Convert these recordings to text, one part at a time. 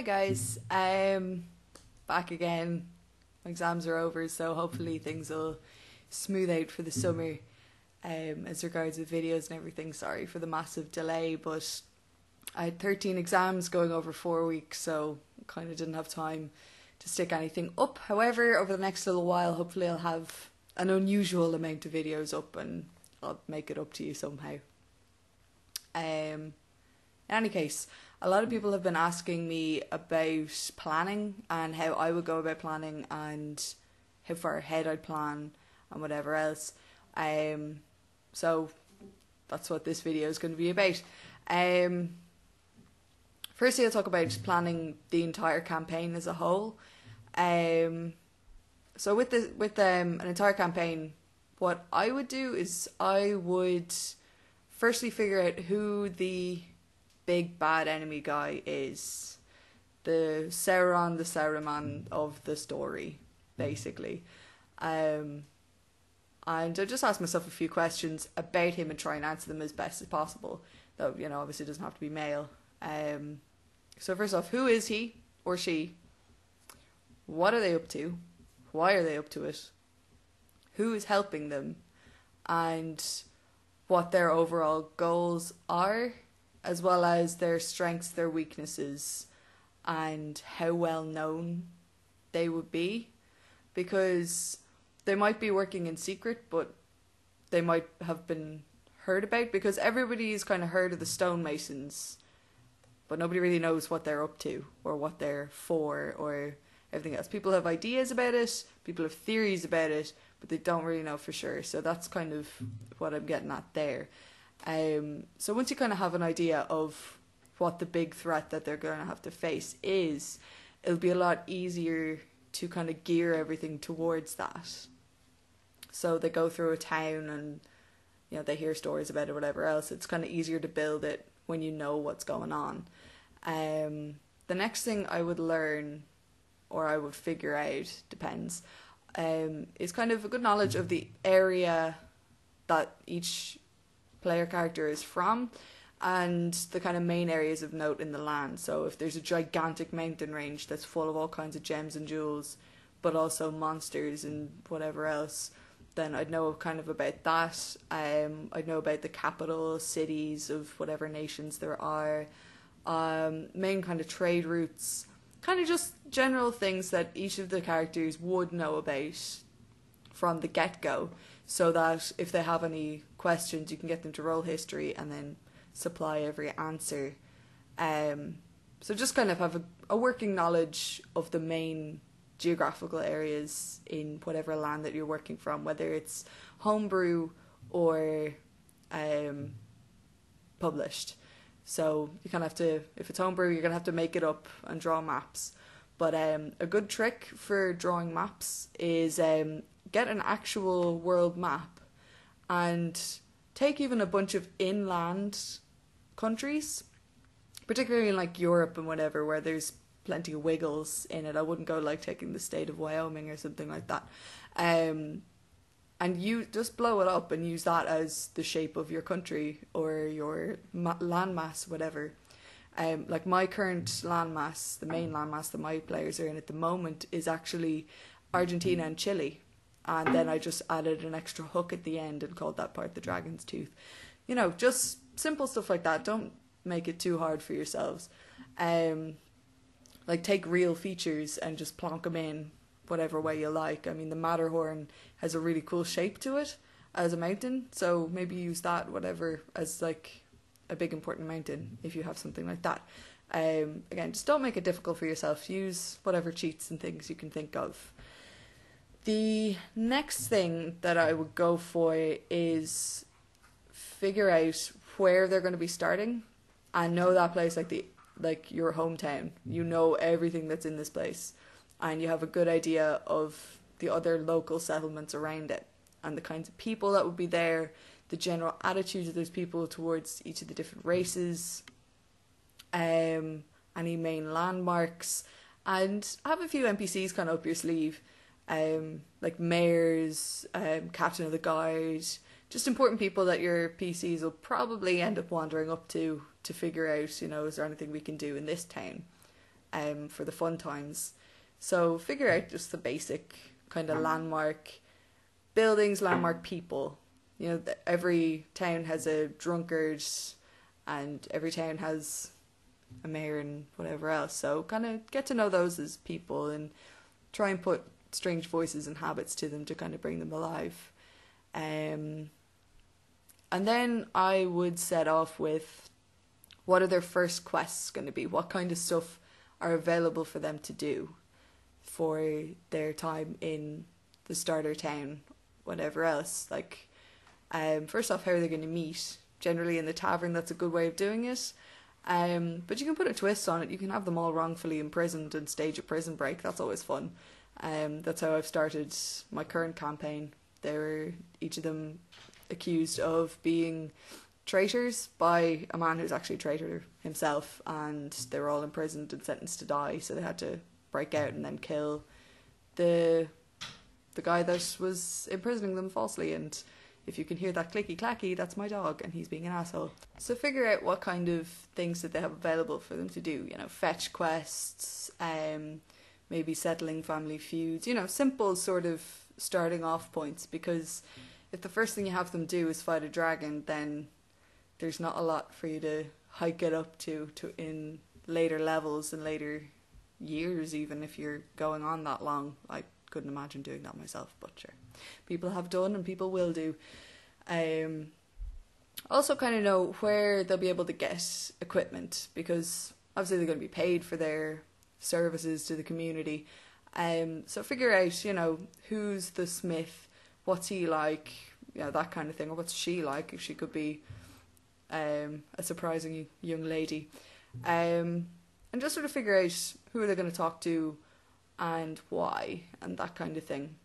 Hi guys, back again. My exams are over, so hopefully things will smooth out for the summer. As regards with videos and everything, sorry for the massive delay, but I had 13 exams going over 4 weeks, so kind of didn't have time to stick anything up. However, over the next little while, hopefully I'll have an unusual amount of videos up and I'll make it up to you somehow. In any case, a lot of people have been asking me about planning and how I would go about planning and how far ahead I'd plan and whatever else. So that's what this video is going to be about. Firstly, I'll talk about planning the entire campaign as a whole. So with an entire campaign, what I would do is I would firstly figure out who the big bad enemy guy is. The Saruman of the story, basically. And I just ask myself a few questions about him and try and answer them as best as possible. Though, obviously it doesn't have to be male. So first off, who is he or she? What are they up to? Why are they up to it? Who is helping them? And what their overall goals are, as well as their strengths, their weaknesses, and how well known they would be. Because they might be working in secret, but they might have been heard about, because everybody's kind of heard of the stonemasons, but nobody really knows what they're up to or what they're for or everything else. People have ideas about it, people have theories about it, but they don't really know for sure. So that's kind of what I'm getting at there. So once you kind of have an idea of what the big threat that they're going to have to face is, it'll be a lot easier to kind of gear everything towards that. So they go through a town and they hear stories about it, whatever else. It's kind of easier to build it when you know what's going on. The next thing I would learn, or I would figure out, depends, is kind of a good knowledge of the area that each player character is from and the kind of main areas of note in the land. So if there's a gigantic mountain range that's full of all kinds of gems and jewels, but also monsters and whatever else, then I'd know kind of about that. I'd know about the capital cities of whatever nations there are, main kind of trade routes, kind of just general things that each of the characters would know about from the get-go, so that if they have any questions, you can get them to roll history and then supply every answer. So just kind of have a working knowledge of the main geographical areas in whatever land that you're working from, whether it's homebrew or published. So you kind of have to, if it's homebrew, you're going to have to make it up and draw maps. But a good trick for drawing maps is get an actual world map and take even a bunch of inland countries, particularly in like Europe and whatever, where there's plenty of wiggles in it. I wouldn't go like taking the state of Wyoming or something like that. And you just blow it up and use that as the shape of your country or your landmass, whatever. Like my current landmass, the main landmass that my players are in at the moment, is actually Argentina and Chile. And then I just added an extra hook at the end and called that part the Dragon's Tooth. Just simple stuff like that. Don't make it too hard for yourselves. Like take real features and just plonk them in whatever way you like. I mean, the Matterhorn has a really cool shape to it as a mountain, so maybe use that, whatever, as like a big important mountain if you have something like that. Again, just don't make it difficult for yourself. Use whatever cheats and things you can think of. The next thing that I would go for is figure out where they're going to be starting and know that place like your hometown. You know everything that's in this place and you have a good idea of the other local settlements around it and the kinds of people that would be there, the general attitudes of those people towards each of the different races, any main landmarks, and have a few NPCs kind of up your sleeve, like mayors, captain of the guard, just important people that your PCs will probably end up wandering up to figure out, is there anything we can do in this town? for the fun times. So figure out just the basic kind of landmark buildings, landmark people. You know, every town has a drunkard, and every town has a mayor and whatever else. So kind of get to know those as people and try and put strange voices and habits to them to kind of bring them alive. And then I would set off with, what are their first quests going to be? What kind of stuff are available for them to do for their time in the starter town, whatever else. Like, first off, how are they going to meet? Generally in the tavern, that's a good way of doing it. But you can put a twist on it. You can have them all wrongfully imprisoned and stage a prison break. That's always fun. That's how I've started my current campaign. They were each of them accused of being traitors by a man who's actually a traitor himself, and they were all imprisoned and sentenced to die, so they had to break out and then kill the guy that was imprisoning them falsely. And if you can hear that clicky clacky, that's my dog, and he's being an asshole. So figure out what kind of things that they have available for them to do. You know, fetch quests, maybe settling family feuds. You know, simple sort of starting off points, because if the first thing you have them do is fight a dragon, then there's not a lot for you to hike it up to in later levels and later years, even if you're going on that long. I couldn't imagine doing that myself, but sure. People have done and people will do. Also kind of know where they'll be able to get equipment, because obviously they're going to be paid for their services to the community. So figure out, you know, who's the smith, what's he like, you know, that kind of thing, or what's she like, if she could be a surprising young lady. And just sort of figure out who they're going to talk to and why, and that kind of thing.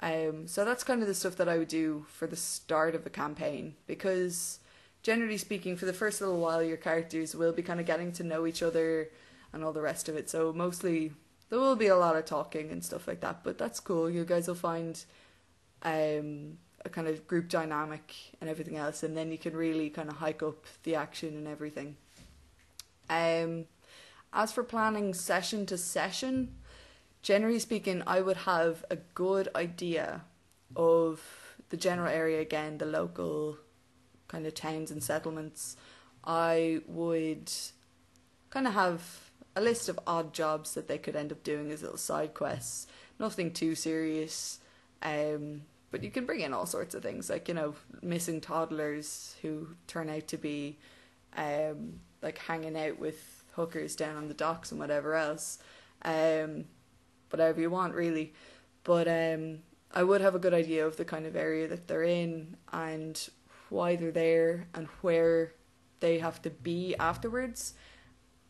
So that's kind of the stuff that I would do for the start of a campaign, because generally speaking, for the first little while, your characters will be kind of getting to know each other and all the rest of it. So mostly there will be a lot of talking and stuff like that, but that's cool. You guys will find a kind of group dynamic and everything else, and then you can really kind of hike up the action and everything. As for planning session to session, generally speaking, I would have a good idea of the general area, again, the local kind of towns and settlements. I would kind of have a list of odd jobs that they could end up doing as little side quests. Nothing too serious, but you can bring in all sorts of things, like, you know, missing toddlers who turn out to be like hanging out with hookers down on the docks and whatever else. Whatever you want, really. But I would have a good idea of the kind of area that they're in and why they're there and where they have to be afterwards,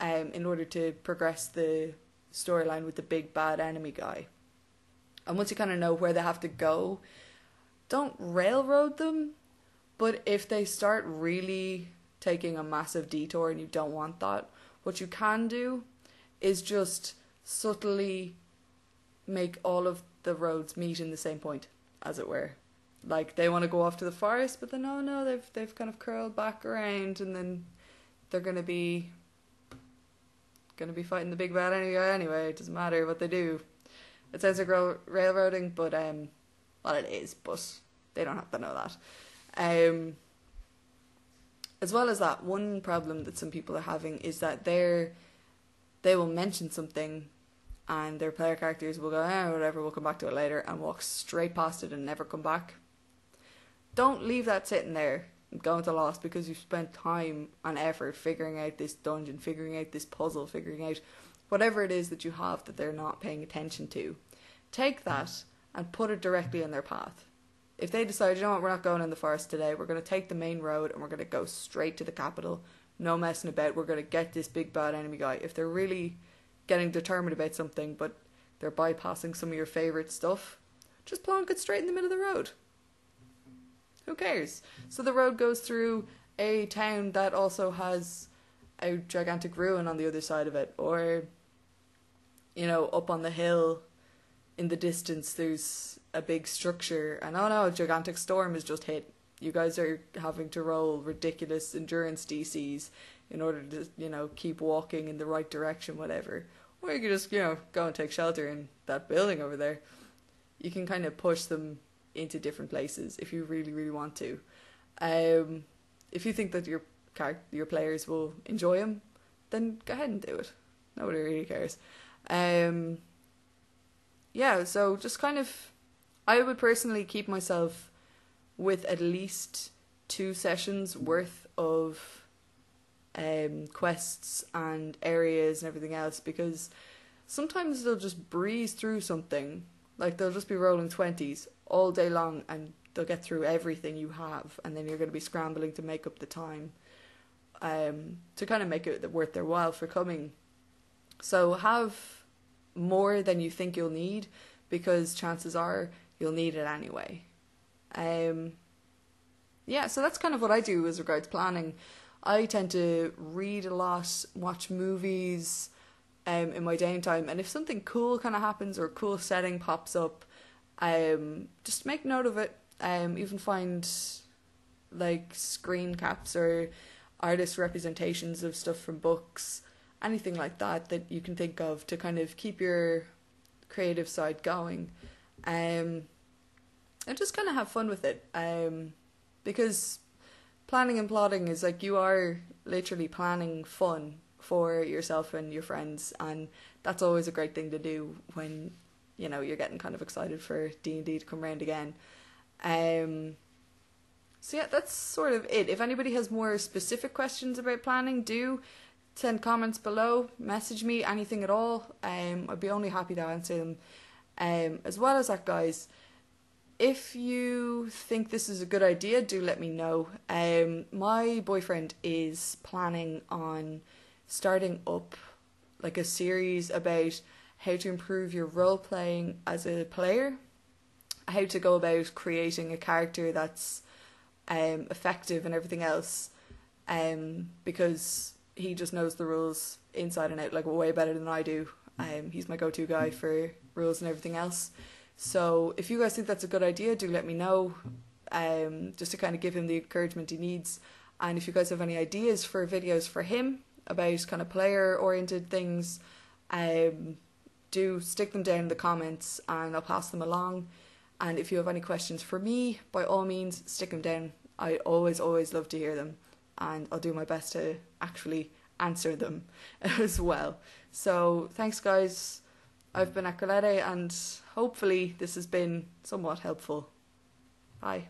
in order to progress the storyline with the big bad enemy guy. And once you kind of know where they have to go, don't railroad them, but if they start really taking a massive detour and you don't want that, what you can do is just subtly make all of the roads meet in the same point, as it were. Like, they want to go off to the forest, but then they've kind of curled back around, and then they're gonna be fighting the big bad enemy guy anyway. It doesn't matter what they do. It sounds like railroading, but well, it is, but they don't have to know that. As well as that, one problem that some people are having is that they will mention something and their player characters will go, whatever, we'll come back to it later, and walk straight past it and never come back. Don't leave that sitting there and go into lost because you've spent time and effort figuring out this dungeon, figuring out this puzzle, figuring out whatever it is that you have that they're not paying attention to. Take that and put it directly in their path. If they decide, you know what, we're not going in the forest today, we're going to take the main road and we're going to go straight to the capital, no messing about, we're going to get this big bad enemy guy. If they're really getting determined about something but they're bypassing some of your favourite stuff, just plonk it straight in the middle of the road. Who cares? So the road goes through a town that also has a gigantic ruin on the other side of it, or, you know, up on the hill in the distance there's a big structure and a gigantic storm has just hit. you guys are having to roll ridiculous endurance DCs in order to, keep walking in the right direction, whatever. Or you could just, go and take shelter in that building over there. You can kind of push them into different places if you really, really want to. If you think that your players will enjoy them, then go ahead and do it. Nobody really cares. So just kind of, I would personally keep myself with at least 2 sessions worth of quests and areas and everything else, because sometimes they'll just breeze through something. Like, they'll just be rolling 20s all day long and they'll get through everything you have, and then you're going to be scrambling to make up the time to kind of make it worth their while for coming. So have more than you think you'll need, because chances are you'll need it anyway. So that's kind of what I do as regards planning. I tend to read a lot, watch movies in my downtime, and if something cool kind of happens or a cool setting pops up, just make note of it. Even find like screen caps or artist representations of stuff from books, anything like that you can think of to kind of keep your creative side going, and just kind of have fun with it, because planning and plotting is like, you are literally planning fun for yourself and your friends, and that's always a great thing to do when you're getting kind of excited for D&D to come around again. So yeah, that's sort of it. If anybody has more specific questions about planning, do send comments below, message me, anything at all. I'd be only happy to answer them. As well as that, guys, if you think this is a good idea, do let me know. My boyfriend is planning on starting up like a series about how to improve your role playing as a player, how to go about creating a character that's effective and everything else, because he just knows the rules inside and out, like, way better than I do. He's my go-to guy for rules and everything else. So if you guys think that's a good idea, do let me know, just to kind of give him the encouragement he needs. And if you guys have any ideas for videos for him about kind of player-oriented things, do stick them down in the comments and I'll pass them along. And if you have any questions for me, by all means, stick them down. I always love to hear them, and I'll do my best to actually answer them as well. So thanks, guys. I've been Acreletae, and hopefully this has been somewhat helpful. Bye.